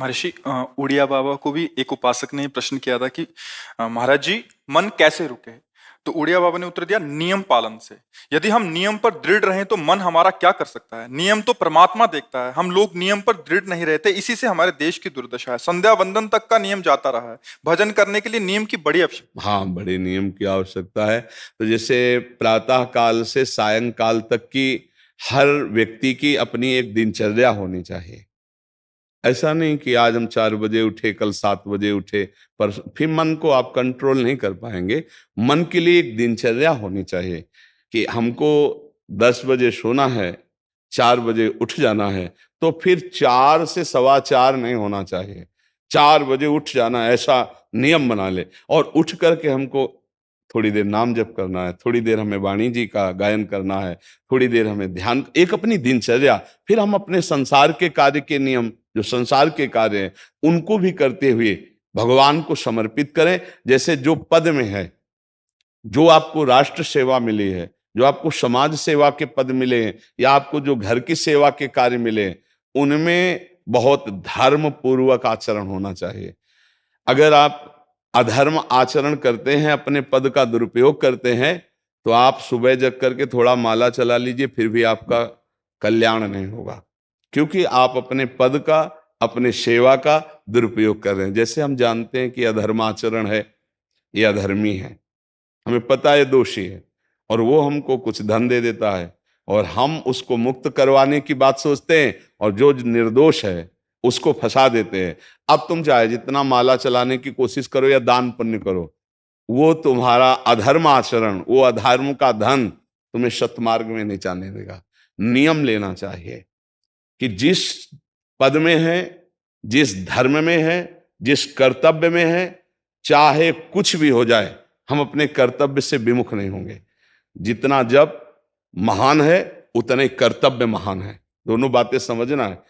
महर्षि उड़िया बाबा को भी एक उपासक ने प्रश्न किया था कि महाराज जी, मन कैसे रुके? तो उड़िया बाबा ने उत्तर दिया, नियम पालन से। यदि हम नियम पर दृढ़ रहें तो मन हमारा क्या कर सकता है? नियम तो परमात्मा देखता है, हम लोग नियम पर दृढ़ नहीं रहते, इसी से हमारे देश की दुर्दशा है। संध्या वंदन तक का नियम जाता रहा है, भजन करने के लिए नियम की बड़ी आवश्यकता। हाँ, बड़े नियम की आवश्यकता है। तो जैसे प्रातः काल से सायंकाल तक की हर व्यक्ति की अपनी एक दिनचर्या होनी चाहिए। ऐसा नहीं कि आज हम 4 बजे उठे, कल 7 बजे उठे, पर फिर मन को आप कंट्रोल नहीं कर पाएंगे। मन के लिए एक दिनचर्या होनी चाहिए कि हमको 10 बजे सोना है, 4 बजे उठ जाना है। तो फिर 4 से 4:15 नहीं होना चाहिए, 4 बजे उठ जाना, ऐसा नियम बना ले। और उठ करके हमको थोड़ी देर नाम जप करना है, थोड़ी देर हमें वाणी जी का गायन करना है, थोड़ी देर हमें ध्यान, एक अपनी दिनचर्या। फिर हम अपने संसार के कार्य के नियम, जो संसार के कार्य हैं, उनको भी करते हुए भगवान को समर्पित करें। जैसे जो पद में है, जो आपको राष्ट्र सेवा मिली है, जो आपको समाज सेवा के पद मिले हैं, या आपको जो घर की सेवा के कार्य मिले हैं, उनमें बहुत धर्म पूर्वक आचरण होना चाहिए। अगर आप अधर्म आचरण करते हैं, अपने पद का दुरुपयोग करते हैं, तो आप सुबह जग करके थोड़ा माला चला लीजिए, फिर भी आपका कल्याण नहीं होगा, क्योंकि आप अपने पद का, अपने सेवा का दुरुपयोग कर रहे हैं। जैसे हम जानते हैं कि अधर्माचरण है, ये अधर्मी है, हमें पता है दोषी है, और वो हमको कुछ धन दे देता है, और हम उसको मुक्त करवाने की बात सोचते हैं, और जो निर्दोष है उसको फंसा देते हैं। अब तुम चाहे जितना माला चलाने की कोशिश करो या दान पुण्य करो, वो तुम्हारा अधर्म आचरण, वो अधर्म का धन तुम्हें सतमार्ग में नहीं जाने देगा। नियम लेना चाहिए कि जिस पद में है, जिस धर्म में है, जिस कर्तव्य में है, चाहे कुछ भी हो जाए, हम अपने कर्तव्य से विमुख नहीं होंगे। जितना जप महान है, उतना ही कर्तव्य महान है। दोनों बातें समझना है।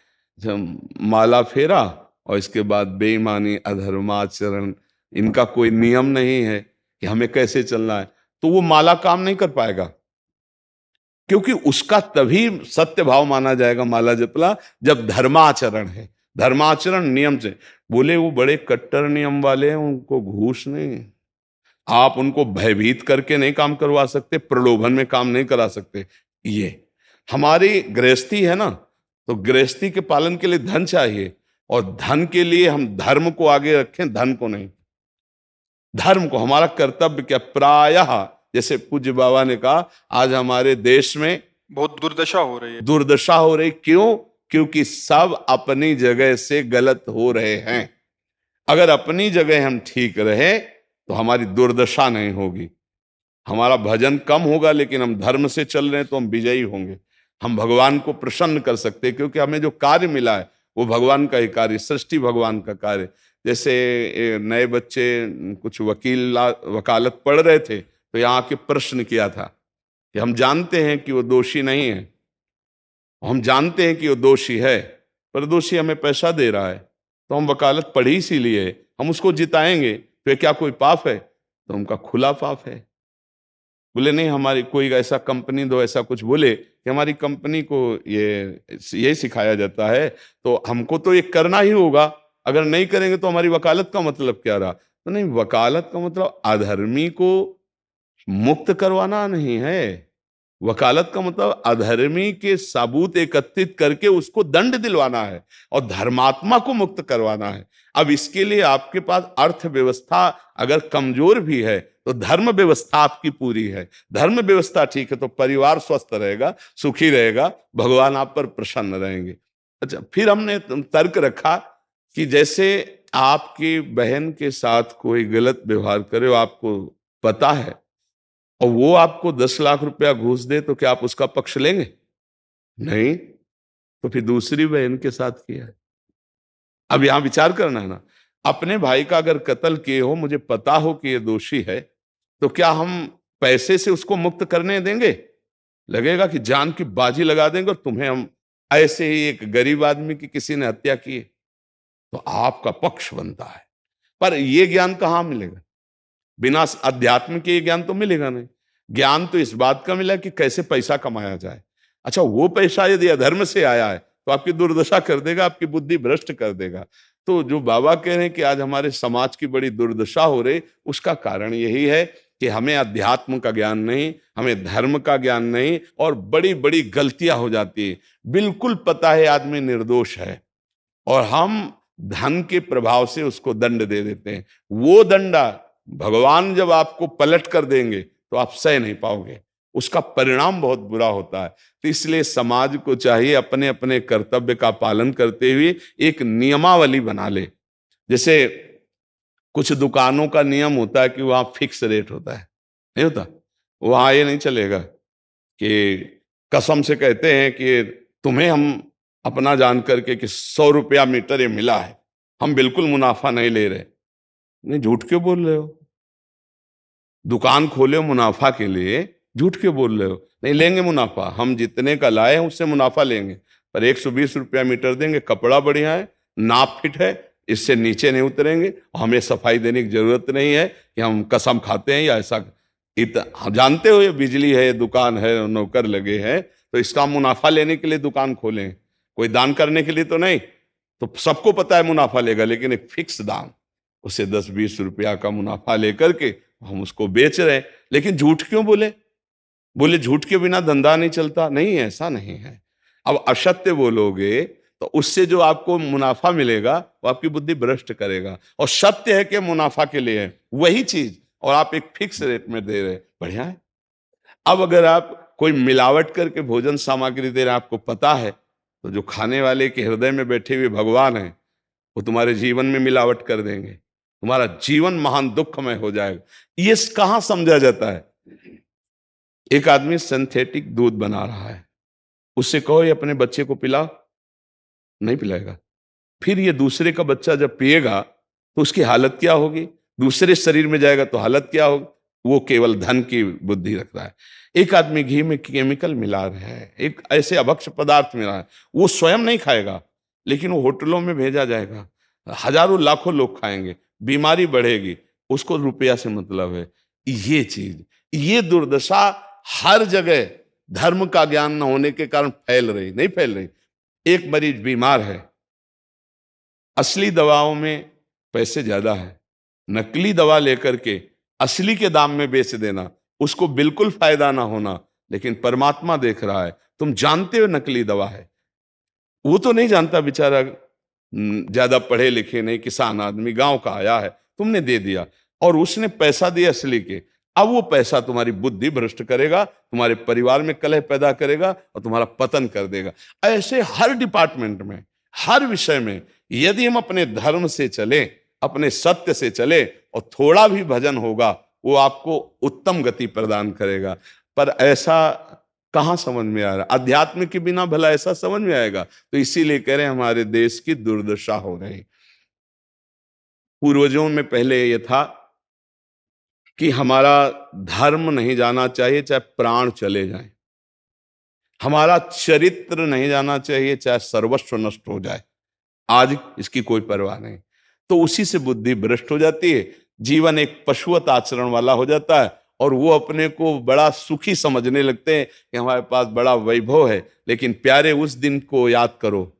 माला फेरा और इसके बाद बेईमानी, अधर्माचरण, इनका कोई नियम नहीं है कि हमें कैसे चलना है, तो वो माला काम नहीं कर पाएगा, क्योंकि उसका तभी सत्य भाव माना जाएगा माला जपला जब धर्माचरण है। धर्माचरण नियम से। बोले वो बड़े कट्टर नियम वाले हैं, उनको घूस नहीं, आप उनको भयभीत करके नहीं काम करवा सकते, प्रलोभन में काम नहीं करा सकते। ये हमारी गृहस्थी है ना, तो गृहस्थी के पालन के लिए धन चाहिए, और धन के लिए हम धर्म को आगे रखें, धन को नहीं। धर्म को, हमारा कर्तव्य क्या, प्रायः जैसे पूज्य बाबा ने कहा, आज हमारे देश में बहुत दुर्दशा हो रही है। दुर्दशा हो रही, क्यों? क्योंकि सब अपनी जगह से गलत हो रहे हैं। अगर अपनी जगह हम ठीक रहे तो हमारी दुर्दशा नहीं होगी। हमारा भजन कम होगा, लेकिन हम धर्म से चल रहे हैं तो हम विजयी होंगे। हम भगवान को प्रसन्न कर सकते हैं, क्योंकि हमें जो कार्य मिला है वो भगवान का ही कार्य, सृष्टि भगवान का कार्य। जैसे नए बच्चे कुछ वकालत पढ़ रहे थे, तो यहाँ आके प्रश्न किया था कि हम जानते हैं कि वो दोषी नहीं है, हम जानते हैं कि वो दोषी है, पर दोषी हमें पैसा दे रहा है, तो हम वकालत पढ़ी इसीलिए, हम उसको जिताएंगे, तो ये क्या कोई पाप है? तो उनका खुला पाप है। बोले नहीं, हमारी कोई ऐसा कंपनी दो, ऐसा कुछ बोले कि हमारी कंपनी को ये सिखाया जाता है, तो हमको तो ये करना ही होगा, अगर नहीं करेंगे तो हमारी वकालत का मतलब क्या रहा? तो नहीं, वकालत का मतलब अधर्मी को मुक्त करवाना नहीं है। वकालत का मतलब अधर्मी के सबूत एकत्रित करके उसको दंड दिलवाना है, और धर्मात्मा को मुक्त करवाना है। अब इसके लिए आपके पास अर्थव्यवस्था अगर कमजोर भी है, तो धर्म व्यवस्था आपकी पूरी है। धर्म व्यवस्था ठीक है तो परिवार स्वस्थ रहेगा, सुखी रहेगा, भगवान आप पर प्रसन्न रहेंगे। अच्छा, फिर हमने तर्क रखा कि जैसे आपकी बहन के साथ कोई गलत व्यवहार करे, आपको पता है, और वो आपको 10 लाख रुपया घूस दे, तो क्या आप उसका पक्ष लेंगे? नहीं। तो फिर दूसरी बहन के साथ किया है। अब यहां विचार करना है ना, अपने भाई का अगर कत्ल किए हो, मुझे पता हो कि ये दोषी है, तो क्या हम पैसे से उसको मुक्त करने देंगे? लगेगा कि जान की बाजी लगा देंगे, और तुम्हें हम, ऐसे ही एक गरीब आदमी की किसी ने हत्या की है, तो आपका पक्ष बनता है। पर यह ज्ञान कहां मिलेगा? बिना अध्यात्म के ज्ञान तो मिलेगा नहीं। ज्ञान तो इस बात का मिला कि कैसे पैसा कमाया जाए। अच्छा, वो पैसा यदि अधर्म से आया है तो आपकी दुर्दशा कर देगा, आपकी बुद्धि भ्रष्ट कर देगा। तो जो बाबा कह रहे हैं कि आज हमारे समाज की बड़ी दुर्दशा हो रही, उसका कारण यही है कि हमें अध्यात्म का ज्ञान नहीं, हमें धर्म का ज्ञान नहीं, और बड़ी बड़ी गलतियां हो जाती है। बिल्कुल पता है आदमी निर्दोष है और हम धन के प्रभाव से उसको दंड दे देते हैं। वो दंडा भगवान जब आपको पलट कर देंगे तो आप सह नहीं पाओगे, उसका परिणाम बहुत बुरा होता है। तो इसलिए समाज को चाहिए अपने अपने कर्तव्य का पालन करते हुए एक नियमावली बना ले। जैसे कुछ दुकानों का नियम होता है कि वहां फिक्स रेट होता है, नहीं होता? वहां ये नहीं चलेगा कि कसम से कहते हैं कि तुम्हें हम अपना जान करके कि 100 रुपया मीटर ये मिला है, हम बिल्कुल मुनाफा नहीं ले रहे। नहीं, झूठ क्यों बोल रहे हो? दुकान खोले हो मुनाफा के लिए, झूठ क्यों बोल रहे हो? नहीं लेंगे मुनाफा, हम जितने का लाए हैं उससे मुनाफा लेंगे, पर 120 रुपया मीटर देंगे, कपड़ा बढ़िया है, नाप फिट है, इससे नीचे नहीं उतरेंगे, हमें सफाई देने की जरूरत नहीं है कि हम कसम खाते हैं या ऐसा। हम जानते हो ये बिजली है, दुकान है, नौकर लगे हैं, तो इसका मुनाफा लेने के लिए दुकान खोलें, कोई दान करने के लिए तो नहीं। तो सबको पता है मुनाफा लेगा, लेकिन एक फिक्स दाम, उसे 10-20 रुपया का मुनाफा लेकर के हम उसको बेच रहे हैं। लेकिन झूठ क्यों बोले? बोले झूठ के बिना धंधा नहीं चलता। नहीं, ऐसा नहीं है। अब असत्य बोलोगे तो उससे जो आपको मुनाफा मिलेगा वो आपकी बुद्धि भ्रष्ट करेगा, और सत्य है कि मुनाफा के लिए है वही चीज, और आप एक फिक्स रेट में दे रहे, बढ़िया है। अब अगर आप कोई मिलावट करके भोजन सामग्री दे रहे हैं, आपको पता है, तो जो खाने वाले के हृदय में बैठे हुए भगवान है वो तुम्हारे जीवन में मिलावट कर देंगे, तुम्हारा जीवन महान दुखमय हो जाएगा। ये कहां समझा जाता है? एक आदमी सिंथेटिक दूध बना रहा है, उससे कहो ये अपने बच्चे को पिला, नहीं पिलाएगा। फिर ये दूसरे का बच्चा जब पिएगा तो उसकी हालत क्या होगी? दूसरे शरीर में जाएगा तो हालत क्या होगी? वो केवल धन की बुद्धि रख रहा है। एक आदमी घी में केमिकल मिला रहा है, एक ऐसे अभक्ष्य पदार्थ मिला है, वो स्वयं नहीं खाएगा, लेकिन वो होटलों में भेजा जाएगा, हजारों लाखों लोग खाएंगे, बीमारी बढ़ेगी, उसको रुपया से मतलब है। ये चीज, ये दुर्दशा हर जगह धर्म का ज्ञान न होने के कारण फैल रही, नहीं फैल रही। एक मरीज बीमार है, असली दवाओं में पैसे ज्यादा है, नकली दवा लेकर के असली के दाम में बेच देना, उसको बिल्कुल फायदा ना होना। लेकिन परमात्मा देख रहा है, तुम जानते हो नकली दवा है, वो तो नहीं जानता बेचारा, ज्यादा पढ़े लिखे नहीं, किसान आदमी गांव का आया है, तुमने दे दिया और उसने पैसा दिया असली के। अब वो पैसा तुम्हारी बुद्धि भ्रष्ट करेगा, तुम्हारे परिवार में कलह पैदा करेगा और तुम्हारा पतन कर देगा। ऐसे हर डिपार्टमेंट में, हर विषय में यदि हम अपने धर्म से चले, अपने सत्य से चले, और थोड़ा भी भजन होगा, वो आपको उत्तम गति प्रदान करेगा। पर ऐसा कहां समझ में आ रहा? अध्यात्म के बिना भला ऐसा समझ में आएगा? तो इसीलिए कह रहे हैं हमारे देश की दुर्दशा हो रही। पूर्वजों में पहले यह था कि हमारा धर्म नहीं जाना चाहिए चाहे प्राण चले जाएं, हमारा चरित्र नहीं जाना चाहिए चाहे सर्वस्व नष्ट हो जाए। आज इसकी कोई परवाह नहीं, तो उसी से बुद्धि भ्रष्ट हो जाती है, जीवन एक पशुवत आचरण वाला हो जाता है, और वो अपने को बड़ा सुखी समझने लगते हैं कि हमारे पास बड़ा वैभव है। लेकिन प्यारे, उस दिन को याद करो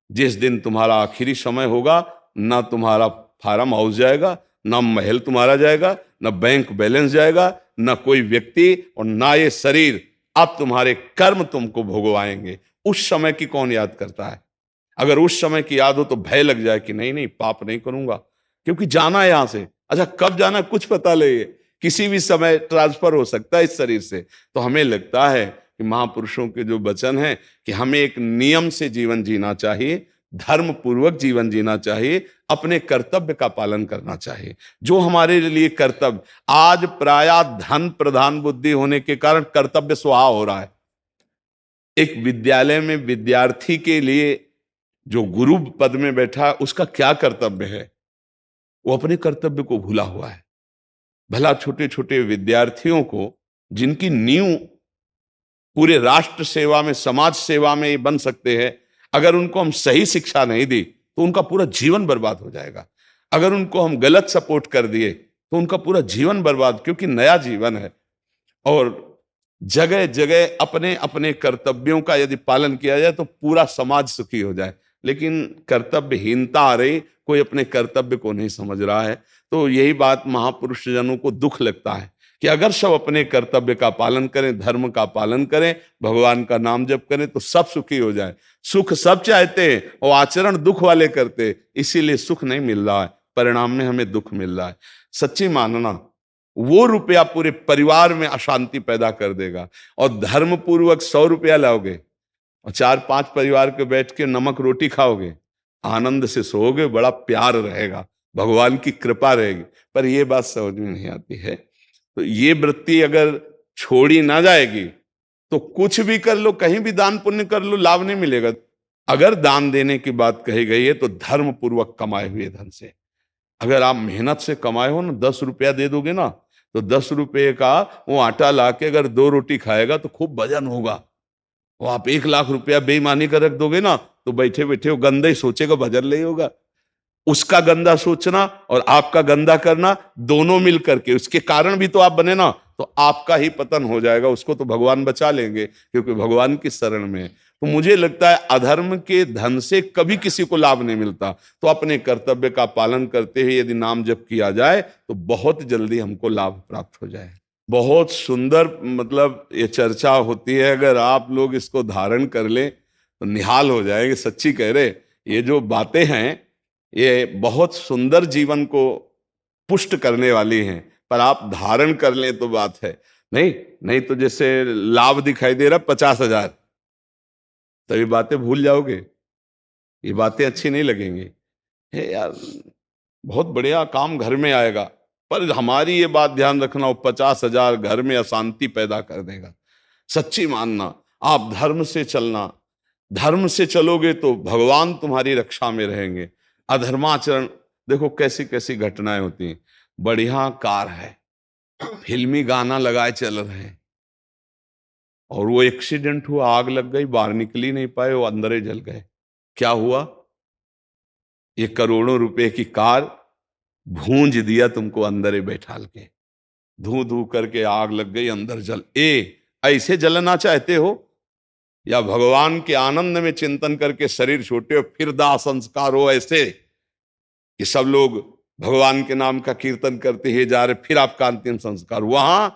जिस दिन तुम्हारा आखिरी समय होगा, ना तुम्हारा फार्म हाउस जाएगा, ना महल तुम्हारा जाएगा, ना बैंक बैलेंस जाएगा, ना कोई व्यक्ति, और ना ये शरीर। अब तुम्हारे कर्म तुमको भोगवाएंगे। उस समय की कौन याद करता है? अगर उस समय की याद हो तो भय लग जाए कि नहीं नहीं, पाप नहीं करूंगा, क्योंकि जाना है यहां से। अच्छा, कब जाना कुछ पता नहीं है, किसी भी समय ट्रांसफर हो सकता है इस शरीर से। तो हमें लगता है कि महापुरुषों के जो वचन है कि हमें एक नियम से जीवन जीना चाहिए, धर्म पूर्वक जीवन जीना चाहिए, अपने कर्तव्य का पालन करना चाहिए। जो हमारे लिए कर्तव्य, आज प्रायः धन प्रधान बुद्धि होने के कारण कर्तव्य स्वाहा हो रहा है। एक विद्यालय में विद्यार्थी के लिए जो गुरु पद में बैठा, उसका क्या कर्तव्य है? वो अपने कर्तव्य को भूला हुआ है। भला छोटे छोटे विद्यार्थियों को, जिनकी नींव पूरे राष्ट्र सेवा में, समाज सेवा में ये बन सकते हैं, अगर उनको हम सही शिक्षा नहीं दी तो उनका पूरा जीवन बर्बाद हो जाएगा। अगर उनको हम गलत सपोर्ट कर दिए तो उनका पूरा जीवन बर्बाद, क्योंकि नया जीवन है। और जगह जगह अपने अपने कर्तव्यों का यदि पालन किया जाए तो पूरा समाज सुखी हो जाए। लेकिन कर्तव्यहीनता आ रही, कोई अपने कर्तव्य को नहीं समझ रहा है। तो यही बात महापुरुष जनों को दुख लगता है कि अगर सब अपने कर्तव्य का पालन करें, धर्म का पालन करें, भगवान का नाम जप करें तो सब सुखी हो जाए। सुख सब चाहते हैं और आचरण दुख वाले करते, इसीलिए सुख नहीं मिल रहा है, परिणाम में हमें दुख मिल रहा है। सच्ची मानना, वो रुपया पूरे परिवार में अशांति पैदा कर देगा। और धर्म पूर्वक 100 रुपया लाओगे और 4-5 परिवार के बैठ के नमक रोटी खाओगे, आनंद से सोओगे, बड़ा प्यार रहेगा, भगवान की कृपा रहेगी। पर ये बात समझ में नहीं आती है। तो ये वृत्ति अगर छोड़ी ना जाएगी तो कुछ भी कर लो, कहीं भी दान पुण्य कर लो, लाभ नहीं मिलेगा। अगर दान देने की बात कही गई है तो धर्म पूर्वक कमाए हुए धन से। अगर आप मेहनत से कमाए हो ना, 10 रुपया दे दोगे ना, तो 10 रुपये का वो आटा लाके अगर 2 रोटी खाएगा तो खूब वजन होगा। वो आप 1 लाख रुपया बेईमानी कर रख दोगे ना, तो बैठे बैठे वो गंदा ही सोचेगा, वजन नहीं होगा। उसका गंदा सोचना और आपका गंदा करना दोनों मिल करके, उसके कारण भी तो आप बने ना, तो आपका ही पतन हो जाएगा। उसको तो भगवान बचा लेंगे क्योंकि भगवान की शरण में है। तो मुझे लगता है अधर्म के धन से कभी किसी को लाभ नहीं मिलता। तो अपने कर्तव्य का पालन करते हुए यदि नाम जप किया जाए तो बहुत जल्दी हमको लाभ प्राप्त हो जाए। बहुत सुंदर मतलब ये चर्चा होती है, अगर आप लोग इसको धारण कर लें तो निहाल हो जाएंगे। सच्ची कह रहे, ये जो बातें हैं ये बहुत सुंदर जीवन को पुष्ट करने वाली हैं, पर आप धारण कर लें तो बात है। नहीं तो जैसे लाभ दिखाई दे रहा 50,000, तो ये बातें भूल जाओगे, ये बातें अच्छी नहीं लगेंगी। हे यार, बहुत बढ़िया काम घर में आएगा, पर हमारी ये बात ध्यान रखना, वो 50,000 घर में अशांति पैदा कर देगा। सच्ची मानना, आप धर्म से चलना, धर्म से चलोगे तो भगवान तुम्हारी रक्षा में रहेंगे। अधर्माचरण, देखो कैसी कैसी घटनाएं होती हैं। बढ़िया कार है, फिल्मी गाना लगाए चल रहे हैं, और वो एक्सीडेंट हुआ, आग लग गई, बाहर निकल ही नहीं पाए, वो अंदर ही जल गए। क्या हुआ? ये करोड़ों रुपए की कार भूंज दिया तुमको अंदर ही बैठाल के, धू धू करके आग लग गई, अंदर जल। ऐसे जलना चाहते हो या भगवान के आनंद में चिंतन करके शरीर छोटे हो, फिर दाह संस्कार हो ऐसे कि सब लोग भगवान के नाम का कीर्तन करते ही जा रहे, फिर आपका अंतिम संस्कार वहां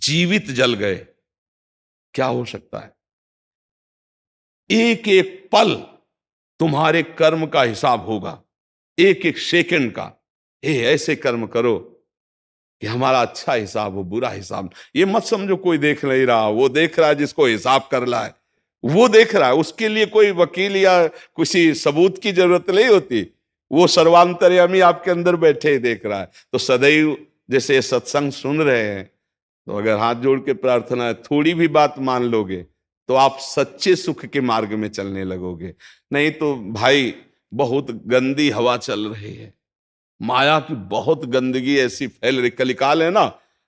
जीवित जल गए? क्या हो सकता है? एक एक पल तुम्हारे कर्म का हिसाब होगा, एक एक सेकंड का। ऐसे कर्म करो कि हमारा अच्छा हिसाब हो, बुरा हिसाब। ये मत समझो कोई देख नहीं रहा, वो देख रहा है, जिसको हिसाब कर रहा है वो देख रहा है। उसके लिए कोई वकील या किसी सबूत की जरूरत नहीं होती, वो सर्वांतर्यामी आपके अंदर बैठे ही देख रहा है। तो सदैव जैसे ये सत्संग सुन रहे हैं, तो अगर हाथ जोड़ के प्रार्थना है, थोड़ी भी बात मान लोगे तो आप सच्चे सुख के मार्ग में चलने लगोगे। नहीं तो भाई बहुत गंदी हवा चल रही है, माया की बहुत गंदगी ऐसी फैल रही, कलिकाल है ना,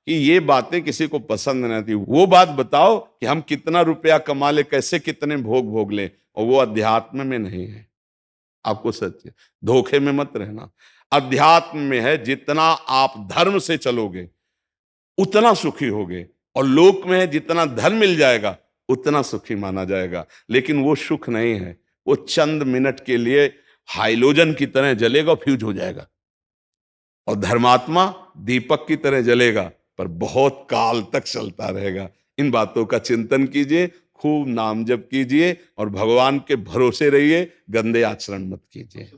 कि ये बातें किसी को पसंद नहीं आती। वो बात बताओ कि हम कितना रुपया कमा ले, कैसे कितने भोग भोग ले, और वो अध्यात्म में नहीं है। आपको सच धोखे में मत रहना, अध्यात्म में है। जितना आप धर्म से चलोगे उतना सुखी होगे, और लोक में है जितना धन मिल जाएगा उतना सुखी माना जाएगा। लेकिन वो सुख नहीं है, वो चंद मिनट के लिए हाइलोजन की तरह जलेगा, फ्यूज हो जाएगा। और धर्मात्मा दीपक की तरह जलेगा, पर बहुत काल तक चलता रहेगा। इन बातों का चिंतन कीजिए, खूब नाम जप कीजिए और भगवान के भरोसे रहिए, गंदे आचरण मत कीजिए।